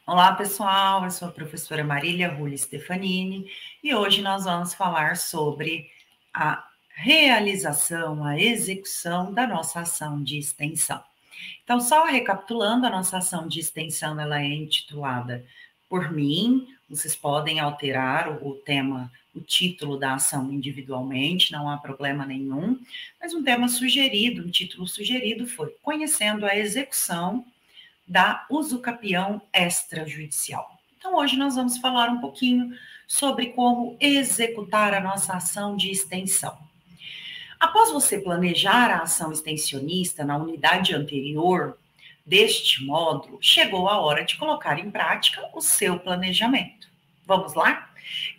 Olá, pessoal. Eu sou a professora Marília Rulli Stefanini e hoje nós vamos falar sobre a realização, a execução da nossa ação de extensão. Então, só recapitulando, a nossa ação de extensão ela é intitulada por mim. Vocês podem alterar o tema, o título da ação individualmente, não há problema nenhum, mas um tema sugerido, um título sugerido foi Conhecendo a Execução da usucapião extrajudicial. Então, hoje nós vamos falar um pouquinho sobre como executar a nossa ação de extensão. Após você planejar a ação extensionista na unidade anterior deste módulo, chegou a hora de colocar em prática o seu planejamento. Vamos lá?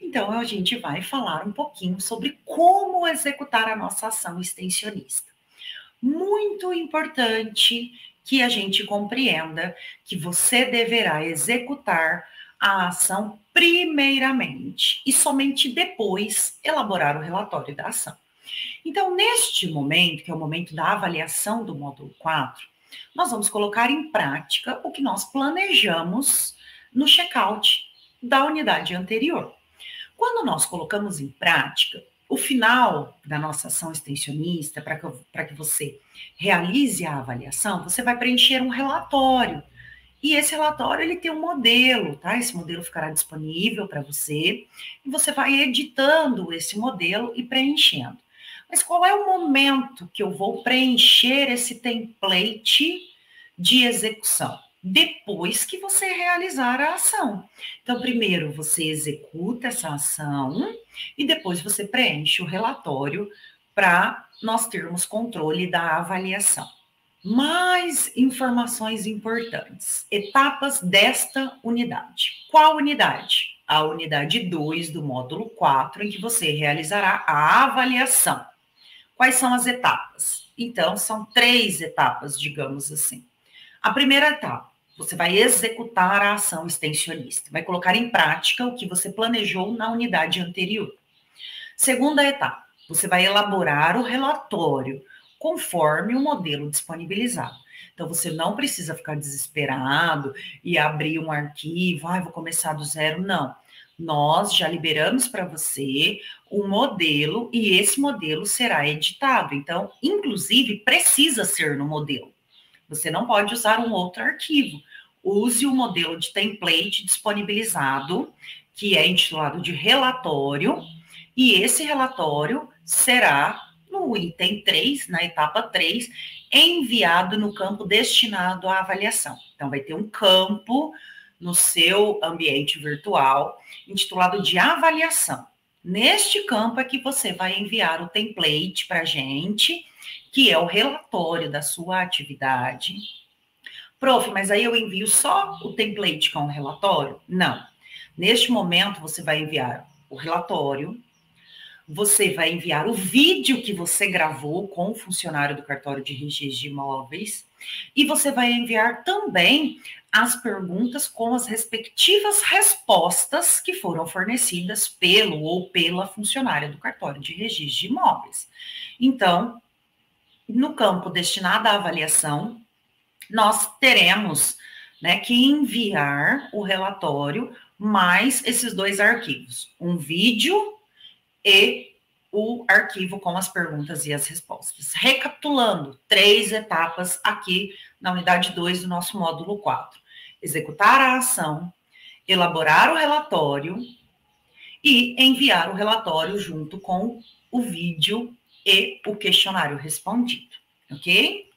Então, a gente vai falar um pouquinho sobre como executar a nossa ação extensionista. Muito importante que a gente compreenda que você deverá executar a ação primeiramente e somente depois elaborar o relatório da ação. Então, neste momento, que é o momento da avaliação do módulo 4, nós vamos colocar em prática o que nós planejamos no check-out da unidade anterior. Quando nós colocamos em prática, o final da nossa ação extensionista, para que você realize a avaliação, você vai preencher um relatório. E esse relatório, ele tem um modelo, tá? Esse modelo ficará disponível para você, e você vai editando esse modelo e preenchendo. Mas qual é o momento que eu vou preencher esse template de execução? Depois que você realizar a ação. Então, primeiro você executa essa ação e depois você preenche o relatório para nós termos controle da avaliação. Mais informações importantes. Etapas desta unidade. Qual unidade? A unidade 2 do módulo 4, em que você realizará a avaliação. Quais são as etapas? Então, são 3 etapas, digamos assim. A primeira etapa, você vai executar a ação extensionista, vai colocar em prática o que você planejou na unidade anterior. Segunda etapa, você vai elaborar o relatório conforme o modelo disponibilizado. Então, você não precisa ficar desesperado e abrir um arquivo, vou começar do zero, não. Nós já liberamos para você um modelo e esse modelo será editado. Então, inclusive, precisa ser no modelo. Você não pode usar um outro arquivo. Use o modelo de template disponibilizado, que é intitulado de relatório, e esse relatório será, no item 3, na etapa 3, enviado no campo destinado à avaliação. Então, vai ter um campo no seu ambiente virtual, intitulado de avaliação. Neste campo é que você vai enviar o template para a gente, que é o relatório da sua atividade. Prof, mas aí eu envio só o template com o relatório? Não. Neste momento, você vai enviar o relatório, você vai enviar o vídeo que você gravou com o funcionário do cartório de registro de imóveis e você vai enviar também as perguntas com as respectivas respostas que foram fornecidas pelo ou pela funcionária do cartório de registro de imóveis. Então, no campo destinado à avaliação, nós teremos, que enviar o relatório mais esses 2 arquivos, um vídeo e o arquivo com as perguntas e as respostas. Recapitulando, 3 etapas aqui na unidade 2 do nosso módulo 4. Executar a ação, elaborar o relatório e enviar o relatório junto com o vídeo e o questionário respondido, ok?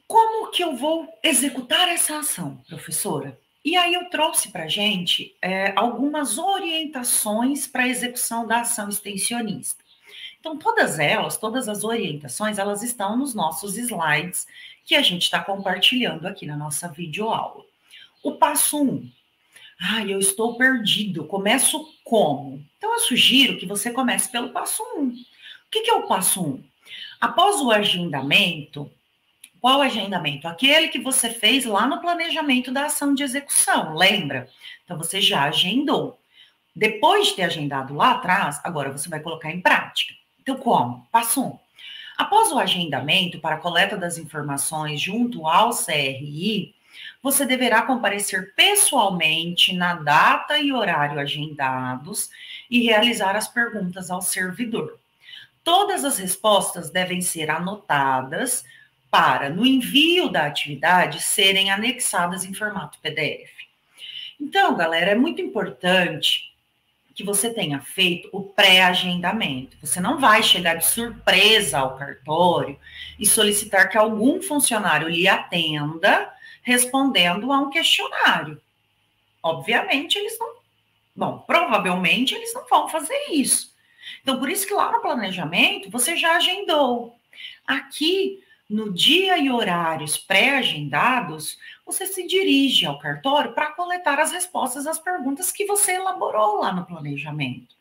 Como que eu vou executar essa ação, professora? E aí eu trouxe para a gente algumas orientações para a execução da ação extensionista. Então, todas as orientações, elas estão nos nossos slides que a gente está compartilhando aqui na nossa videoaula. O passo 1. Eu estou perdido, começo como? Então, eu sugiro que você comece pelo passo 1. O que é o passo 1? Após o agendamento, qual agendamento? Aquele que você fez lá no planejamento da ação de execução, lembra? Então, você já agendou. Depois de ter agendado lá atrás, agora você vai colocar em prática. Então, como? Passo 1. Após o agendamento para a coleta das informações junto ao CRI, você deverá comparecer pessoalmente na data e horário agendados e realizar as perguntas ao servidor. Todas as respostas devem ser anotadas para, no envio da atividade, serem anexadas em formato PDF. Então, galera, é muito importante que você tenha feito o pré-agendamento. Você não vai chegar de surpresa ao cartório e solicitar que algum funcionário lhe atenda respondendo a um questionário. Obviamente, provavelmente eles não vão fazer isso. Então, por isso que lá no planejamento você já agendou. Aqui, no dia e horários pré-agendados, você se dirige ao cartório para coletar as respostas às perguntas que você elaborou lá no planejamento.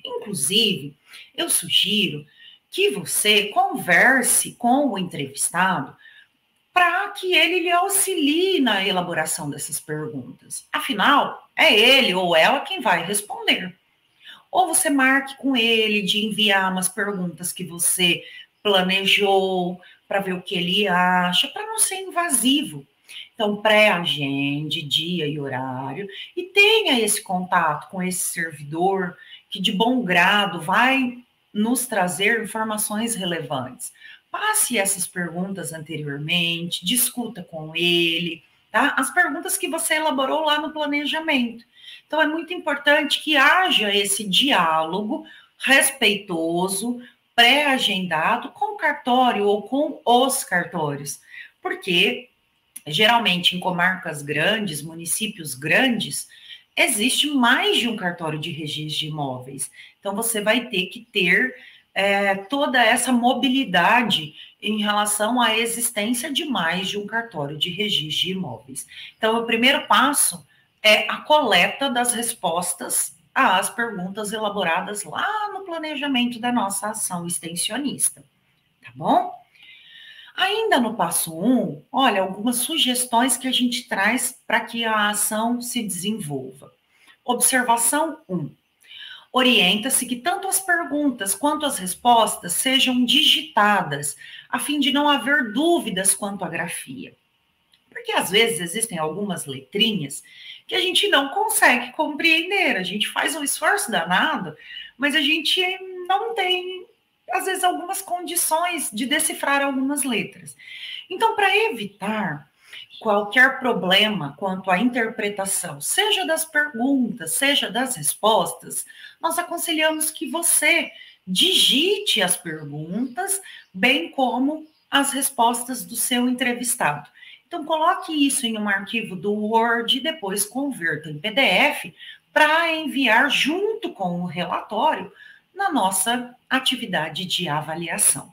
Inclusive, eu sugiro que você converse com o entrevistado para que ele lhe auxilie na elaboração dessas perguntas. Afinal, é ele ou ela quem vai responder. Ou você marque com ele de enviar umas perguntas que você planejou para ver o que ele acha, para não ser invasivo. Então, pré-agende dia e horário e tenha esse contato com esse servidor que, de bom grado, vai nos trazer informações relevantes. Passe essas perguntas anteriormente, discuta com ele, tá? As perguntas que você elaborou lá no planejamento. Então, é muito importante que haja esse diálogo respeitoso, pré-agendado com o cartório ou com os cartórios, porque geralmente em comarcas grandes, municípios grandes, existe mais de um cartório de registro de imóveis. Então, você vai ter que ter toda essa mobilidade em relação à existência de mais de um cartório de registro de imóveis. Então, o primeiro passo é a coleta das respostas às perguntas elaboradas lá no planejamento da nossa ação extensionista, tá bom? Ainda no passo 1, olha, algumas sugestões que a gente traz para que a ação se desenvolva. Observação 1. Orienta-se que tanto as perguntas quanto as respostas sejam digitadas, a fim de não haver dúvidas quanto à grafia. Porque às vezes existem algumas letrinhas que a gente não consegue compreender, a gente faz um esforço danado, mas a gente não tem, às vezes, algumas condições de decifrar algumas letras. Então, para evitar qualquer problema quanto à interpretação, seja das perguntas, seja das respostas, nós aconselhamos que você digite as perguntas, bem como as respostas do seu entrevistado. Então, coloque isso em um arquivo do Word e depois converta em PDF para enviar junto com o relatório na nossa atividade de avaliação.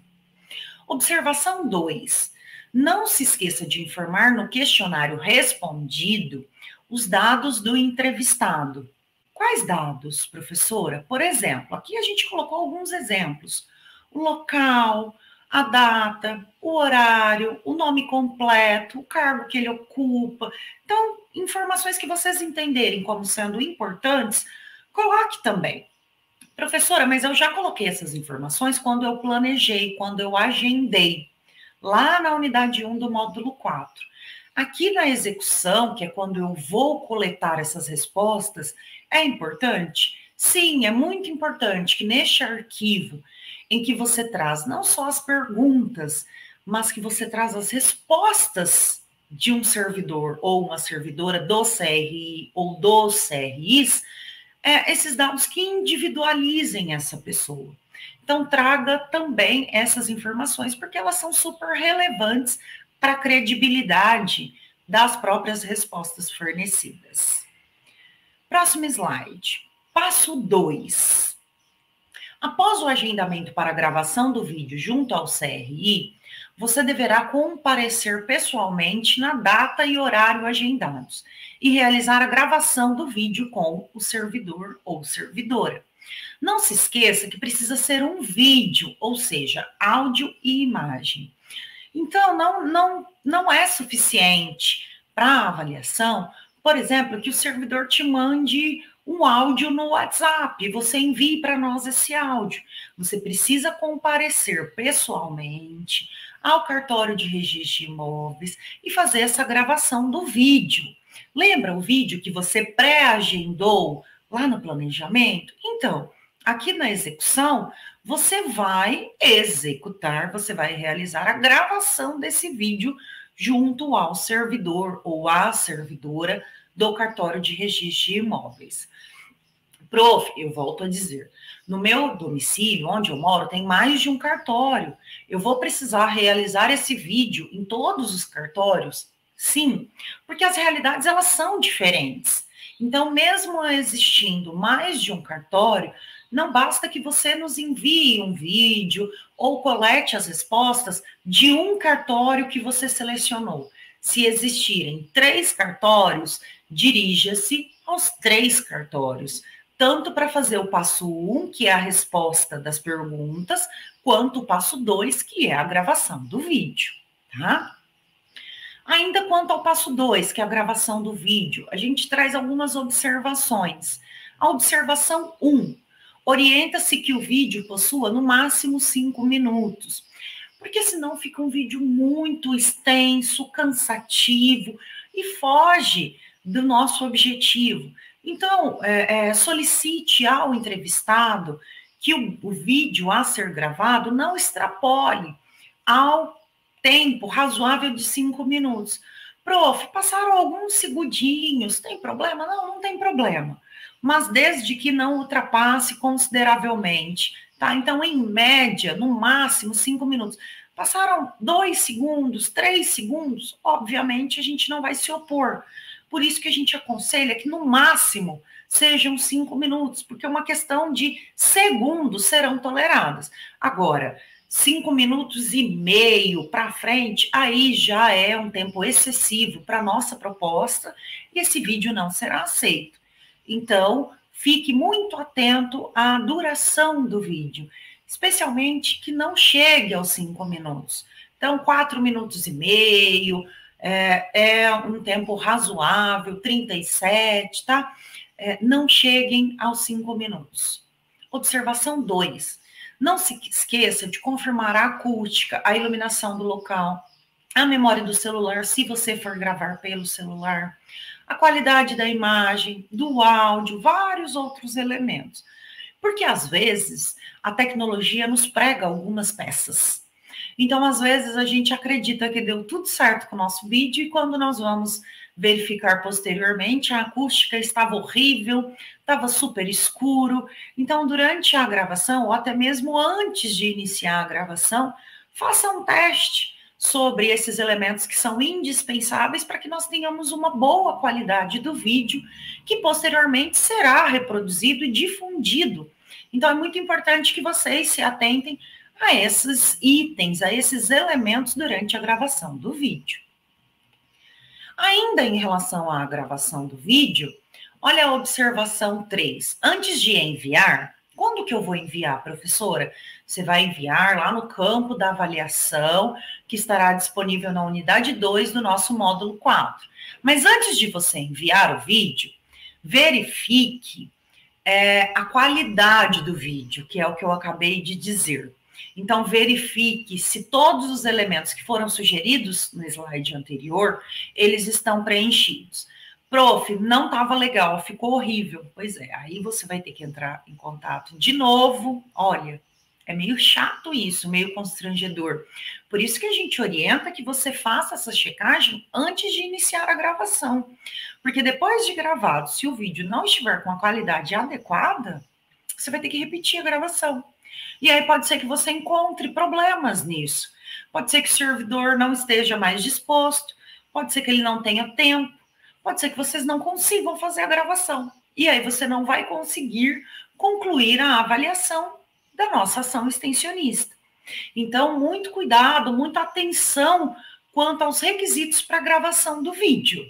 Observação 2. Não se esqueça de informar no questionário respondido os dados do entrevistado. Quais dados, professora? Por exemplo, aqui a gente colocou alguns exemplos. O local, a data, o horário, o nome completo, o cargo que ele ocupa. Então, informações que vocês entenderem como sendo importantes, coloque também. Professora, mas eu já coloquei essas informações quando eu planejei, quando eu agendei, lá na unidade 1 do módulo 4. Aqui na execução, que é quando eu vou coletar essas respostas, é importante? Sim, é muito importante que neste arquivo, em que você traz não só as perguntas, mas que você traz as respostas de um servidor ou uma servidora do CRI ou dos CRIs, esses dados que individualizem essa pessoa. Então, traga também essas informações, porque elas são super relevantes para a credibilidade das próprias respostas fornecidas. Próximo slide. Passo 2. Após o agendamento para a gravação do vídeo junto ao CRI, você deverá comparecer pessoalmente na data e horário agendados e realizar a gravação do vídeo com o servidor ou servidora. Não se esqueça que precisa ser um vídeo, ou seja, áudio e imagem. Então, não é suficiente para a avaliação, por exemplo, que o servidor te mande um áudio no WhatsApp, você envie para nós esse áudio. Você precisa comparecer pessoalmente, ao cartório de registro de imóveis e fazer essa gravação do vídeo. Lembra o vídeo que você pré-agendou lá no planejamento? Então, aqui na execução, você vai executar, você vai realizar a gravação desse vídeo junto ao servidor ou à servidora do cartório de registro de imóveis. Prof, eu volto a dizer, no meu domicílio, onde eu moro, tem mais de um cartório. Eu vou precisar realizar esse vídeo em todos os cartórios? Sim, porque as realidades elas são diferentes. Então, mesmo existindo mais de um cartório, não basta que você nos envie um vídeo ou colete as respostas de um cartório que você selecionou. Se existirem 3 cartórios, dirija-se aos 3 cartórios, tanto para fazer o passo 1, que é a resposta das perguntas, quanto o passo 2, que é a gravação do vídeo, tá? Ainda quanto ao passo 2, que é a gravação do vídeo, a gente traz algumas observações. A observação 1, orienta-se que o vídeo possua no máximo 5 minutos, porque senão fica um vídeo muito extenso, cansativo e foge do nosso objetivo. Então, solicite ao entrevistado que o vídeo a ser gravado não extrapole ao tempo razoável de 5 minutos. Prof, passaram alguns segundinhos, tem problema? Não, não tem problema. Mas desde que não ultrapasse consideravelmente, tá? Então, em média, no máximo 5 minutos. Passaram 2 segundos, 3 segundos, obviamente a gente não vai se opor. Por isso que a gente aconselha que no máximo sejam 5 minutos, porque é uma questão de segundos serão toleradas. Agora, 5 minutos e meio para frente, aí já é um tempo excessivo para a nossa proposta e esse vídeo não será aceito. Então, fique muito atento à duração do vídeo, especialmente que não chegue aos 5 minutos. Então, 4 minutos e meio é um tempo razoável, 37, tá? Não cheguem aos 5 minutos. Observação 2. Não se esqueça de confirmar a acústica, a iluminação do local, a memória do celular, se você for gravar pelo celular, a qualidade da imagem, do áudio, vários outros elementos. Porque, às vezes, a tecnologia nos prega algumas peças. Então, às vezes, a gente acredita que deu tudo certo com o nosso vídeo e quando nós vamos verificar posteriormente, a acústica estava horrível, estava super escuro. Então, durante a gravação, ou até mesmo antes de iniciar a gravação, faça um teste sobre esses elementos que são indispensáveis para que nós tenhamos uma boa qualidade do vídeo, que posteriormente será reproduzido e difundido. Então, é muito importante que vocês se atentem a esses itens, a esses elementos durante a gravação do vídeo. Ainda em relação à gravação do vídeo, olha a observação 3. Antes de enviar, quando que eu vou enviar, professora? Você vai enviar lá no campo da avaliação, que estará disponível na unidade 2 do nosso módulo 4. Mas antes de você enviar o vídeo, verifique a qualidade do vídeo, que é o que eu acabei de dizer. Então, verifique se todos os elementos que foram sugeridos no slide anterior, eles estão preenchidos. Prof, não estava legal, ficou horrível. Pois é, aí você vai ter que entrar em contato de novo. Olha, é meio chato isso, meio constrangedor. Por isso que a gente orienta que você faça essa checagem antes de iniciar a gravação. Porque depois de gravado, se o vídeo não estiver com a qualidade adequada, você vai ter que repetir a gravação. E aí pode ser que você encontre problemas nisso. Pode ser que o servidor não esteja mais disposto, pode ser que ele não tenha tempo, pode ser que vocês não consigam fazer a gravação. E aí você não vai conseguir concluir a avaliação da nossa ação extensionista. Então, muito cuidado, muita atenção quanto aos requisitos para a gravação do vídeo.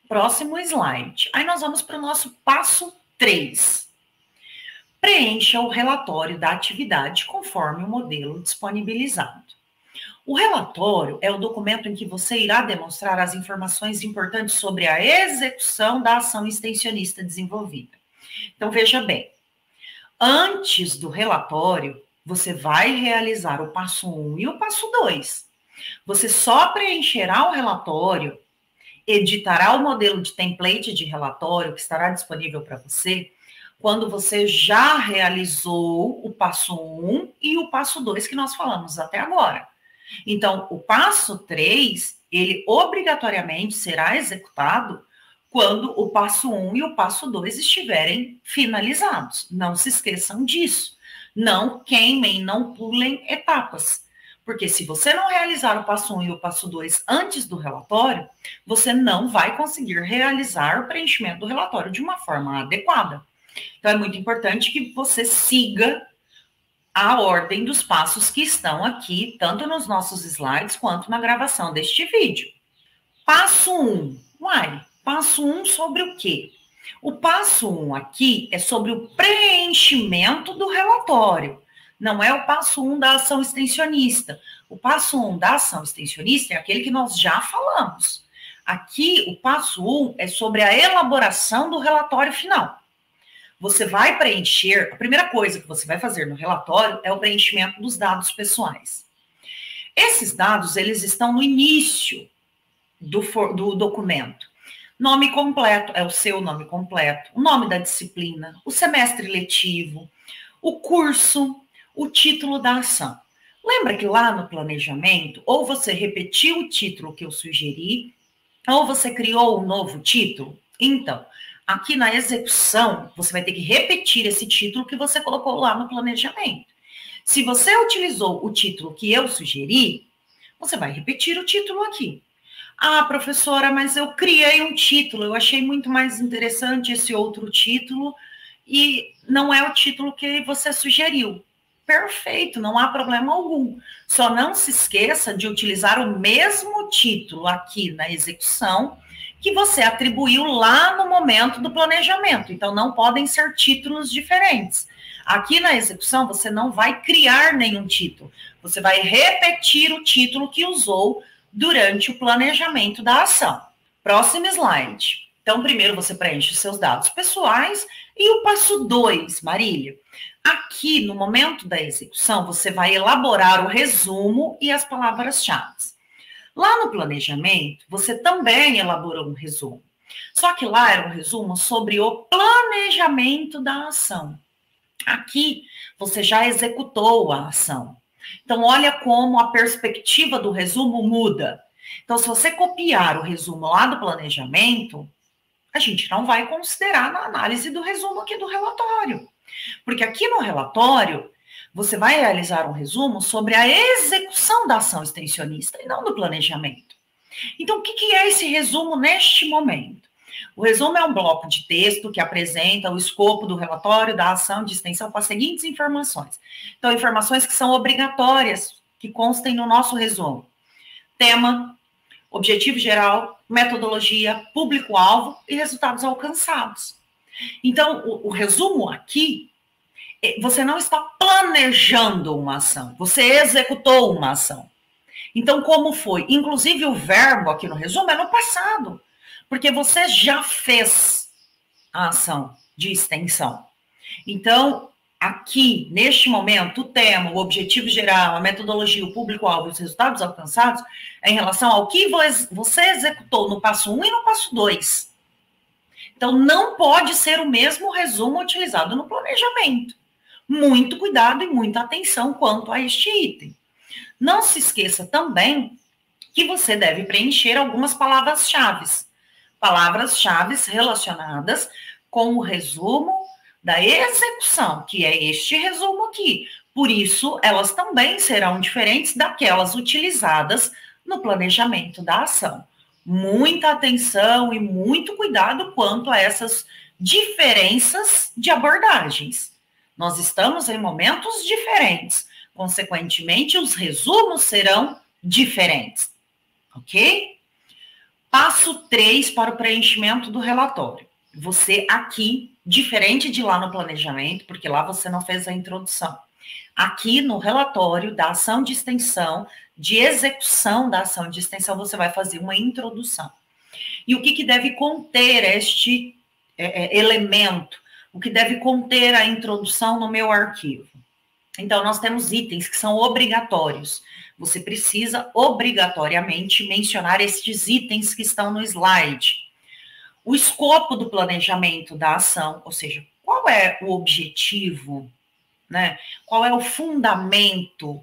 Próximo slide. Aí nós vamos para o nosso passo 3. Preencha o relatório da atividade conforme o modelo disponibilizado. O relatório é o documento em que você irá demonstrar as informações importantes sobre a execução da ação extensionista desenvolvida. Então, veja bem, antes do relatório, você vai realizar o passo 1 e o passo 2. Você só preencherá o relatório, editará o modelo de template de relatório que estará disponível para você quando você já realizou o passo 1 e o passo 2 que nós falamos até agora. Então, o passo 3, ele obrigatoriamente será executado quando o passo 1 e o passo 2 estiverem finalizados. Não se esqueçam disso. Não queimem, não pulem etapas. Porque se você não realizar o passo 1 e o passo 2 antes do relatório, você não vai conseguir realizar o preenchimento do relatório de uma forma adequada. Então, é muito importante que você siga a ordem dos passos que estão aqui, tanto nos nossos slides quanto na gravação deste vídeo. Passo 1. Passo 1 sobre o quê? O passo 1 aqui é sobre o preenchimento do relatório. Não é o passo 1 da ação extensionista. O passo 1 da ação extensionista é aquele que nós já falamos. Aqui, o passo 1 é sobre a elaboração do relatório final. Você vai preencher, a primeira coisa que você vai fazer no relatório é o preenchimento dos dados pessoais. Esses dados, eles estão no início do documento. Nome completo, é o seu nome completo, o nome da disciplina, o semestre letivo, o curso, o título da ação. Lembra que lá no planejamento, ou você repetiu o título que eu sugeri, ou você criou um novo título? Então, aqui na execução, você vai ter que repetir esse título que você colocou lá no planejamento. Se você utilizou o título que eu sugeri, você vai repetir o título aqui. Ah, professora, mas eu criei um título, eu achei muito mais interessante esse outro título e não é o título que você sugeriu. Perfeito, não há problema algum. Só não se esqueça de utilizar o mesmo título aqui na execução que você atribuiu lá no momento do planejamento. Então, não podem ser títulos diferentes. Aqui na execução, você não vai criar nenhum título. Você vai repetir o título que usou durante o planejamento da ação. Próximo slide. Então, primeiro você preenche os seus dados pessoais e o passo 2, Marília. Aqui, no momento da execução, você vai elaborar o resumo e as palavras-chave. Lá no planejamento, você também elaborou um resumo. Só que lá era um resumo sobre o planejamento da ação. Aqui, você já executou a ação. Então, olha como a perspectiva do resumo muda. Então, se você copiar o resumo lá do planejamento, a gente não vai considerar na análise do resumo aqui do relatório. Porque aqui no relatório, você vai realizar um resumo sobre a execução da ação extensionista e não do planejamento. Então, o que é esse resumo neste momento? O resumo é um bloco de texto que apresenta o escopo do relatório da ação de extensão com as seguintes informações. Então, informações que são obrigatórias, que constem no nosso resumo. Tema, objetivo geral, metodologia, público-alvo e resultados alcançados. Então, o resumo aqui, você não está planejando uma ação, você executou uma ação. Então, como foi? Inclusive, o verbo aqui no resumo é no passado, porque você já fez a ação de extensão. Então, aqui, neste momento, o tema, o objetivo geral, a metodologia, o público-alvo e os resultados alcançados é em relação ao que você executou no passo 1 e no passo 2. Então, não pode ser o mesmo resumo utilizado no planejamento. Muito cuidado e muita atenção quanto a este item. Não se esqueça também que você deve preencher algumas palavras-chave. Palavras-chave relacionadas com o resumo da execução, que é este resumo aqui. Por isso, elas também serão diferentes daquelas utilizadas no planejamento da ação. Muita atenção e muito cuidado quanto a essas diferenças de abordagens. Nós estamos em momentos diferentes. Consequentemente, os resumos serão diferentes. Ok? Passo 3 para o preenchimento do relatório. Você aqui, diferente de lá no planejamento, porque lá você não fez a introdução. Aqui no relatório da ação de extensão, de execução da ação de extensão, você vai fazer uma introdução. E o que deve conter este elemento? O que deve conter a introdução no meu arquivo? Então, nós temos itens que são obrigatórios. Você precisa obrigatoriamente mencionar estes itens que estão no slide. O escopo do planejamento da ação, ou seja, qual é o objetivo, né? Qual é o fundamento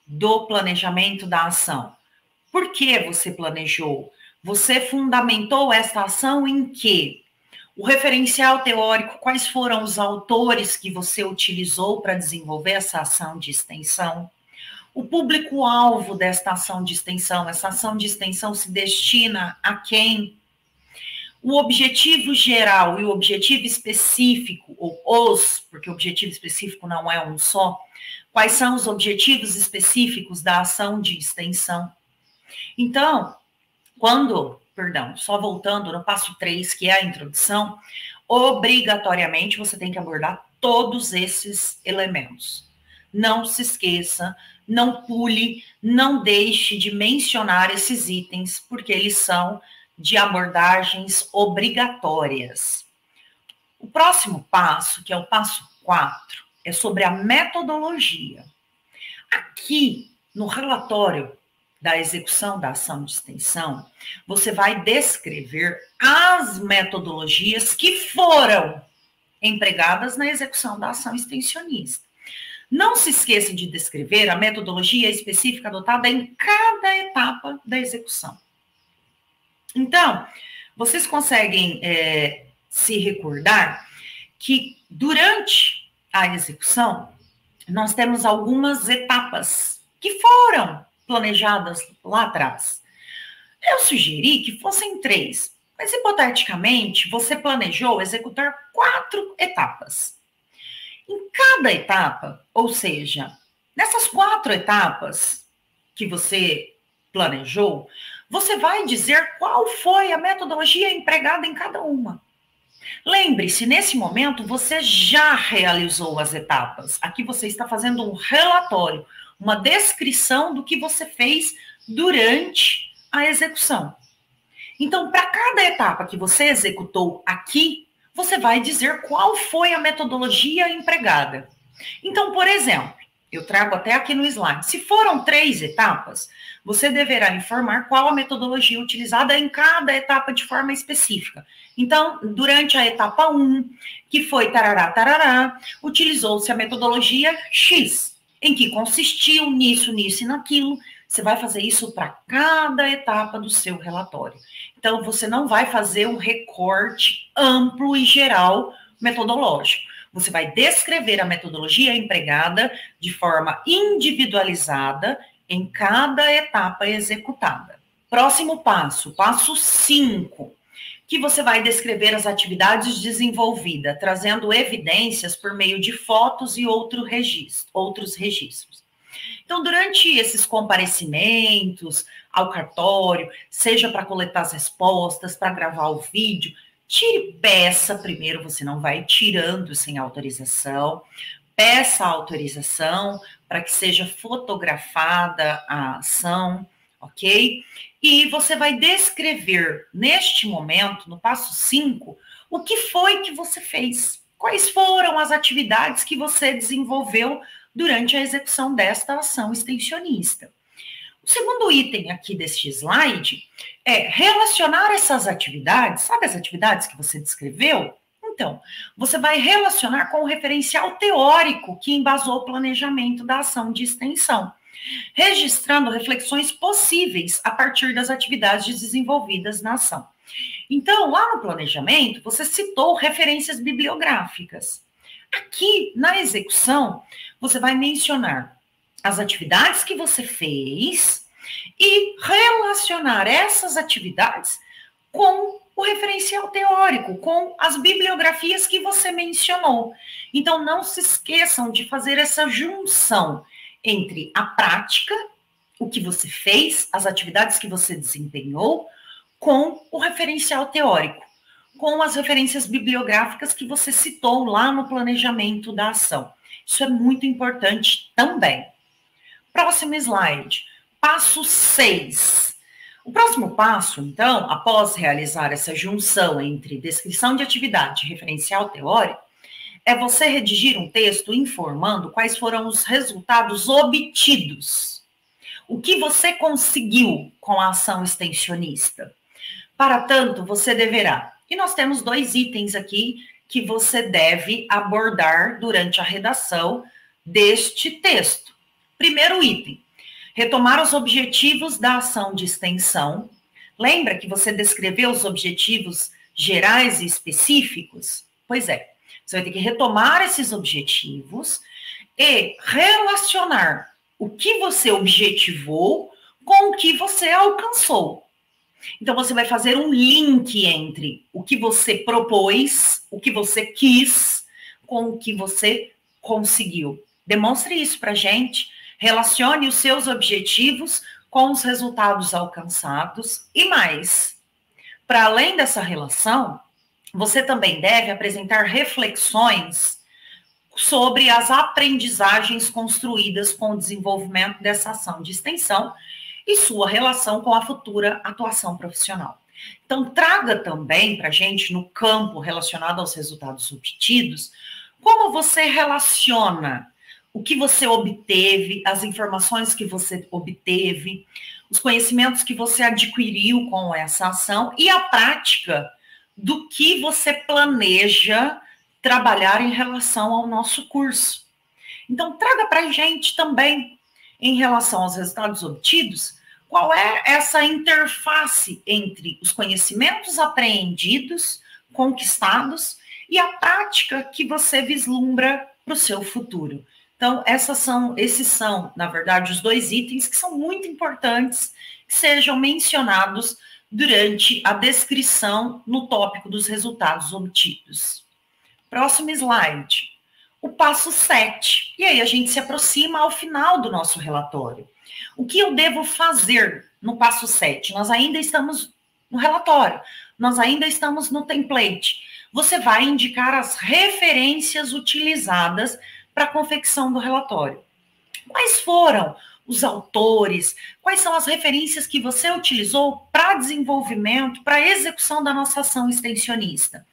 do planejamento da ação? Por que você planejou? Você fundamentou essa ação em quê? O referencial teórico, quais foram os autores que você utilizou para desenvolver essa ação de extensão? O público-alvo desta ação de extensão, essa ação de extensão se destina a quem? O objetivo geral e o objetivo específico, ou os, porque o objetivo específico não é um só, quais são os objetivos específicos da ação de extensão? Então, só voltando no passo 3, que é a introdução, obrigatoriamente você tem que abordar todos esses elementos. Não se esqueça, não pule, não deixe de mencionar esses itens, porque eles são de abordagens obrigatórias. O próximo passo, que é o passo 4, é sobre a metodologia. Aqui, no relatório da execução da ação de extensão, você vai descrever as metodologias que foram empregadas na execução da ação extensionista. Não se esqueça de descrever a metodologia específica adotada em cada etapa da execução. Então, vocês conseguem se recordar que durante a execução, nós temos algumas etapas que foram planejadas lá atrás. Eu sugeri que fossem 3, mas hipoteticamente você planejou executar 4 etapas. Em cada etapa, ou seja, nessas 4 etapas que você planejou, você vai dizer qual foi a metodologia empregada em cada uma. Lembre-se, nesse momento você já realizou as etapas. Aqui você está fazendo um relatório, uma descrição do que você fez durante a execução. Então, para cada etapa que você executou aqui, você vai dizer qual foi a metodologia empregada. Então, por exemplo, eu trago até aqui no slide. Se foram 3 etapas, você deverá informar qual a metodologia utilizada em cada etapa de forma específica. Então, durante a etapa 1, que foi tarará, tarará, utilizou-se a metodologia X, em que consistiu nisso, nisso e naquilo. Você vai fazer isso para cada etapa do seu relatório. Então, você não vai fazer um recorte amplo e geral metodológico. Você vai descrever a metodologia empregada de forma individualizada em cada etapa executada. Próximo passo, passo 5, que você vai descrever as atividades desenvolvidas, trazendo evidências por meio de fotos e outros registros. Então, durante esses comparecimentos ao cartório, seja para coletar as respostas, para gravar o vídeo, tire peça primeiro, você não vai tirando sem autorização. Peça a autorização para que seja fotografada a ação, ok? E você vai descrever neste momento, no passo 5, o que foi que você fez. Quais foram as atividades que você desenvolveu durante a execução desta ação extensionista. O segundo item aqui deste slide é relacionar essas atividades, sabe as atividades que você descreveu? Então, você vai relacionar com o referencial teórico que embasou o planejamento da ação de extensão, registrando reflexões possíveis a partir das atividades desenvolvidas na ação. Então, lá no planejamento, você citou referências bibliográficas. Aqui, na execução, você vai mencionar as atividades que você fez e relacionar essas atividades com o referencial teórico, com as bibliografias que você mencionou. Então, não se esqueçam de fazer essa junção entre a prática, o que você fez, as atividades que você desempenhou, com o referencial teórico, com as referências bibliográficas que você citou lá no planejamento da ação. Isso é muito importante também. Próximo slide, passo 6. O próximo passo, então, após realizar essa junção entre descrição de atividade e referencial teórico, é você redigir um texto informando quais foram os resultados obtidos. O que você conseguiu com a ação extensionista. Para tanto, você deverá. E nós temos 2 itens aqui que você deve abordar durante a redação deste texto. Primeiro item, retomar os objetivos da ação de extensão. Lembra que você descreveu os objetivos gerais e específicos? Pois é, você vai ter que retomar esses objetivos e relacionar o que você objetivou com o que você alcançou. Então, você vai fazer um link entre o que você propôs, o que você quis, com o que você conseguiu. Demonstre isso para a gente. Relacione os seus objetivos com os resultados alcançados e mais. Para além dessa relação, você também deve apresentar reflexões sobre as aprendizagens construídas com o desenvolvimento dessa ação de extensão e sua relação com a futura atuação profissional. Então, traga também para a gente, no campo relacionado aos resultados obtidos, como você relaciona o que você obteve, as informações que você obteve, os conhecimentos que você adquiriu com essa ação e a prática do que você planeja trabalhar em relação ao nosso curso. Então, traga para a gente também, em relação aos resultados obtidos, qual é essa interface entre os conhecimentos apreendidos, conquistados, e a prática que você vislumbra para o seu futuro. Então, esses são, na verdade, os 2 itens que são muito importantes que sejam mencionados durante a descrição no tópico dos resultados obtidos. Próximo slide. O passo 7. E aí a gente se aproxima ao final do nosso relatório. O que eu devo fazer no passo 7? Nós ainda estamos no relatório, nós ainda estamos no template. Você vai indicar as referências utilizadas para a confecção do relatório. Quais foram os autores? Quais são as referências que você utilizou para desenvolvimento, para execução da nossa ação extensionista?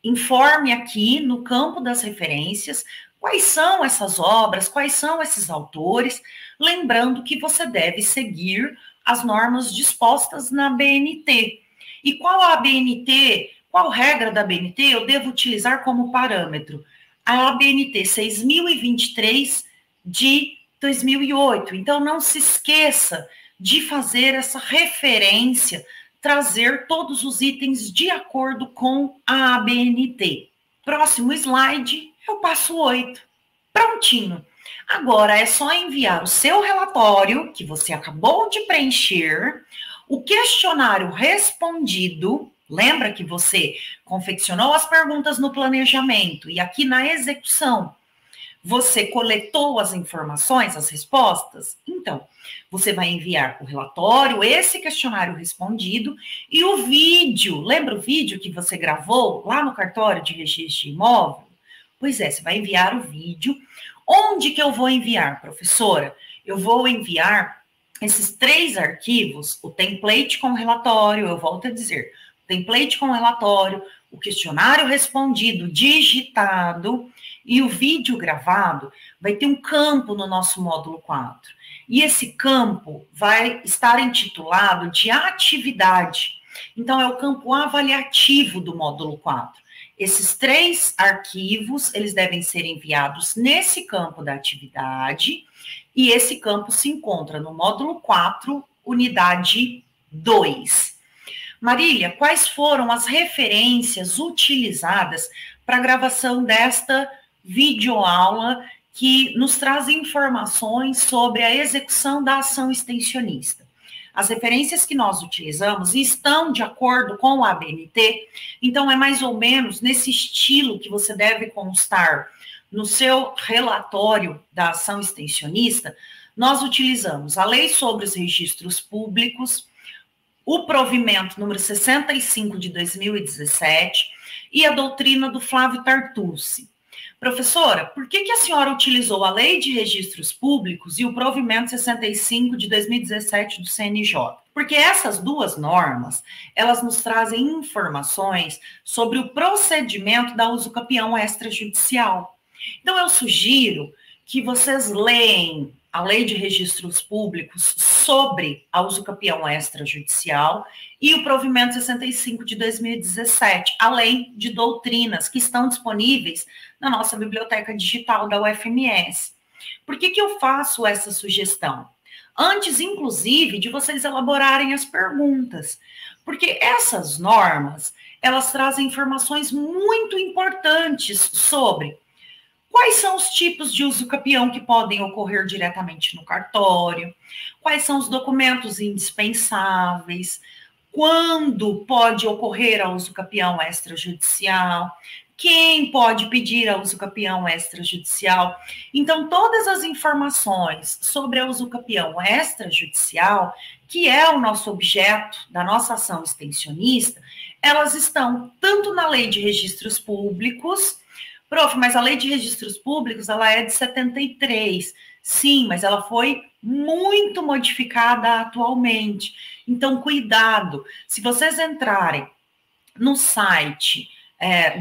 Informe aqui no campo das referências quais são essas obras, quais são esses autores, lembrando que você deve seguir as normas dispostas na BNT. E qual a BNT, qual regra da BNT eu devo utilizar como parâmetro? A BNT 6023 de 2008. Então, não se esqueça de fazer essa referência, trazer todos os itens de acordo com a ABNT. Próximo slide, eu passo 8. Prontinho. Agora é só enviar o seu relatório, que você acabou de preencher, o questionário respondido. Lembra que você confeccionou as perguntas no planejamento e aqui na execução você coletou as informações, as respostas? Então, você vai enviar o relatório, esse questionário respondido e o vídeo. Lembra o vídeo que você gravou lá no cartório de registro de imóvel? Pois é, você vai enviar o vídeo. Onde que eu vou enviar, professora? Eu vou enviar esses 3 arquivos, o template com relatório, eu volto a dizer, o template com relatório, o questionário respondido, digitado, e o vídeo gravado vai ter um campo no nosso módulo 4. E esse campo vai estar intitulado de atividade. Então, é o campo avaliativo do módulo 4. Esses 3 arquivos, eles devem ser enviados nesse campo da atividade, e esse campo se encontra no módulo 4, unidade 2. Marília, quais foram as referências utilizadas para a gravação desta videoaula que nos traz informações sobre a execução da ação extensionista? As referências que nós utilizamos estão de acordo com a ABNT, então é mais ou menos nesse estilo que você deve constar no seu relatório da ação extensionista. Nós utilizamos a Lei sobre os Registros Públicos, o provimento número 65 de 2017 e a doutrina do Flávio Tartucci. Professora, por que a senhora utilizou a Lei de Registros Públicos e o Provimento 65 de 2017 do CNJ? Porque essas duas normas, elas nos trazem informações sobre o procedimento da usucapião extrajudicial. Então, eu sugiro que vocês leem a Lei de Registros Públicos sobre a usucapião extrajudicial e o Provimento 65 de 2017, além de doutrinas que estão disponíveis na nossa biblioteca digital da UFMS. Por que eu faço essa sugestão? Antes, inclusive, de vocês elaborarem as perguntas, porque essas normas, elas trazem informações muito importantes sobre quais são os tipos de usucapião que podem ocorrer diretamente no cartório, quais são os documentos indispensáveis, quando pode ocorrer a usucapião extrajudicial, quem pode pedir a usucapião extrajudicial. Então, todas as informações sobre a usucapião extrajudicial, que é o nosso objeto da nossa ação extensionista, elas estão tanto na Lei de Registros Públicos. Prof, mas a Lei de Registros Públicos, ela é de 73. Sim, mas ela foi muito modificada atualmente. Então, cuidado. Se vocês entrarem no site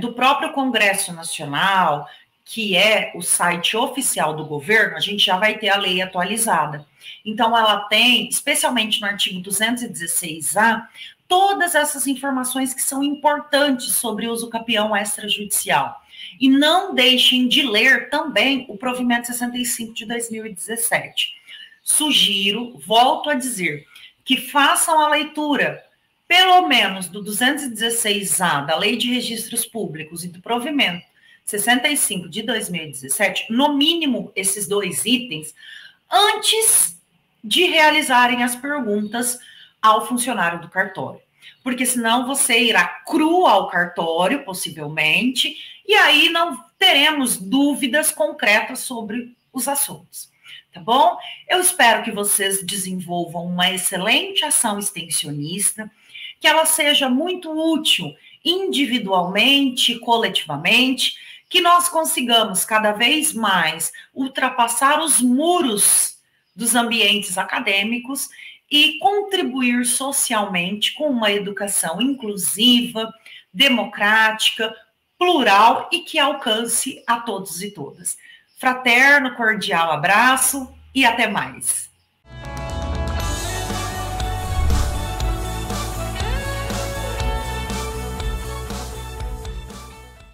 do próprio Congresso Nacional, que é o site oficial do governo, a gente já vai ter a lei atualizada. Então, ela tem, especialmente no artigo 216A, todas essas informações que são importantes sobre o usucapião extrajudicial. E não deixem de ler também o Provimento 65 de 2017. Sugiro, volto a dizer, que façam a leitura, pelo menos do 216A, da Lei de Registros Públicos e do Provimento 65 de 2017, no mínimo esses dois itens, antes de realizarem as perguntas ao funcionário do cartório. Porque senão você irá cru ao cartório, possivelmente, e aí não teremos dúvidas concretas sobre os assuntos, tá bom? Eu espero que vocês desenvolvam uma excelente ação extensionista, que ela seja muito útil individualmente, coletivamente, que nós consigamos cada vez mais ultrapassar os muros dos ambientes acadêmicos e contribuir socialmente com uma educação inclusiva, democrática, plural e que alcance a todos e todas. Fraterno, cordial abraço e até mais.